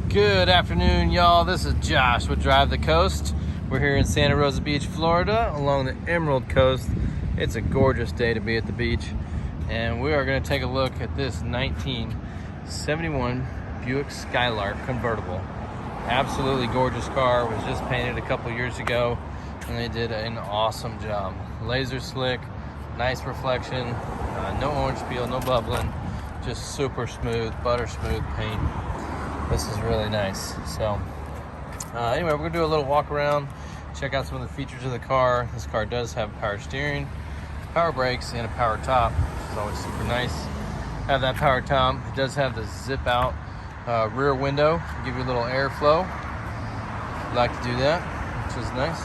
Good afternoon, y'all. This is Josh with Drive the Coast. We're here in Santa Rosa Beach, Florida, along the Emerald Coast. It's a gorgeous day to be at the beach, and we are going to take a look at this 1971 Buick Skylark Convertible. Absolutely gorgeous car. It was just painted a couple years ago, and they did an awesome job. Laser slick, nice reflection, no orange peel, no bubbling, just super smooth, butter smooth paint. This is really nice. So anyway, we're gonna do a little walk around, check out some of the features of the car. This car does have power steering, power brakes, and a power top, which is always super nice. Have that power top. It does have the zip out rear window, give you a little airflow if you'd like to do that, which is nice.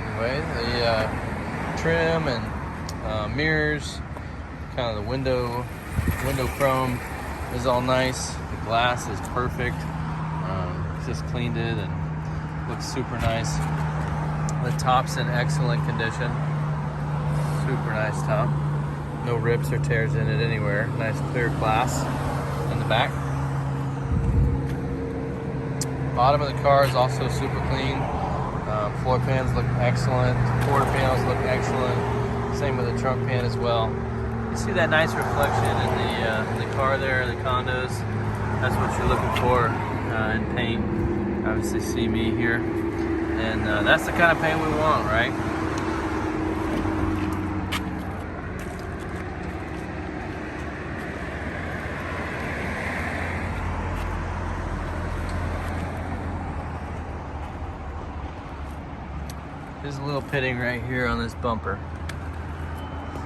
Anyway, the trim and mirrors, kind of the window chrome is all nice. The glass is perfect. Just cleaned it and looks super nice. The top's in excellent condition. Super nice top. No rips or tears in it anywhere. Nice clear glass in the back. Bottom of the car is also super clean. Floor pans look excellent. Quarter panels look excellent. Same with the trunk pan as well. You see that nice reflection in the car there, the condos. That's what you're looking for in paint. Obviously see me here. And that's the kind of paint we want, right? There's a little pitting right here on this bumper.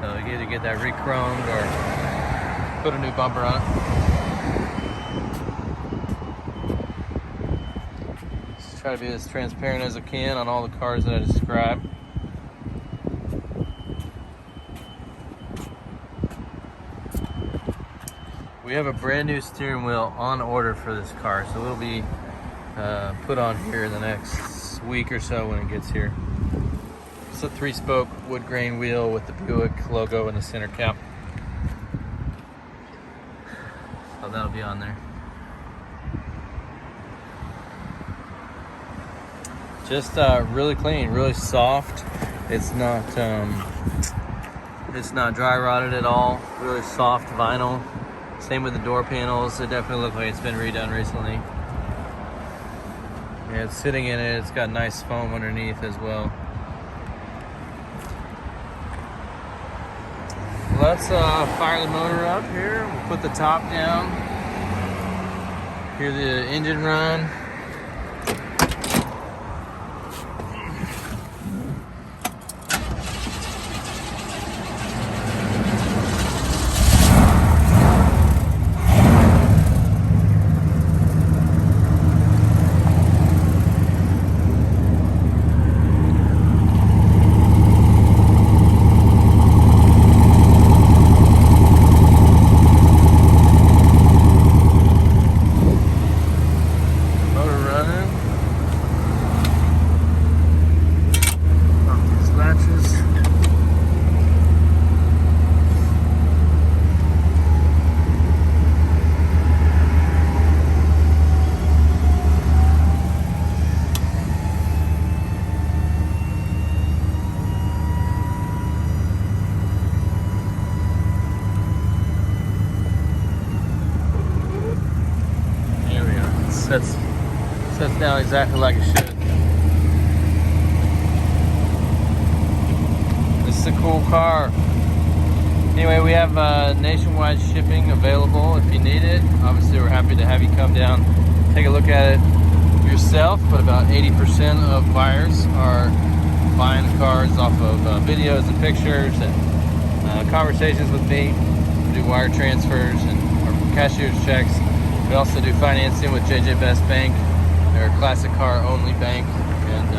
So you either get that re-chromed or put a new bumper on it. Just try to be as transparent as I can on all the cars that I described. We have a brand new steering wheel on order for this car, so it'll be put on here in the next week or so when it gets here. It's a 3-spoke wood grain wheel with the Buick logo in the center cap. So that'll be on there. Just really clean, really soft. It's not dry rotted at all. Really soft vinyl. Same with the door panels. It definitely looks like it's been redone recently. Yeah, it's sitting in it. It's got nice foam underneath as well. Let's fire the motor up here. We'll put the top down. Hear the engine run. Sets down exactly like it should. This is a cool car. Anyway, we have nationwide shipping available if you need it. Obviously, we're happy to have you come down, take a look at it yourself, but about 80% of buyers are buying cars off of videos and pictures and conversations with me. We do wire transfers and or cashier's checks. We also do financing with JJ Best Bank. They're a classic car only bank, and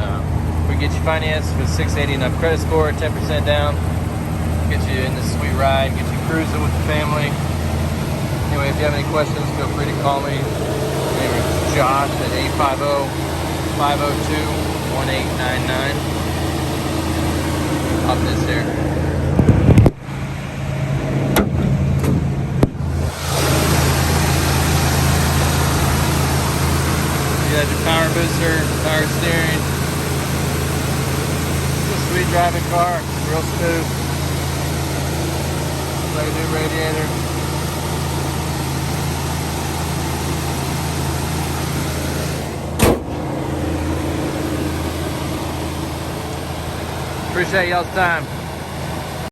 we get you financed with 680 and up credit score, 10% down, get you in this sweet ride, get you cruising with the family. Anyway, if you have any questions, feel free to call me. My name is Josh at 850-502-1899. Pop this here. booster, power steering. It's a sweet driving car, real smooth. Like a new radiator. Appreciate y'all's time.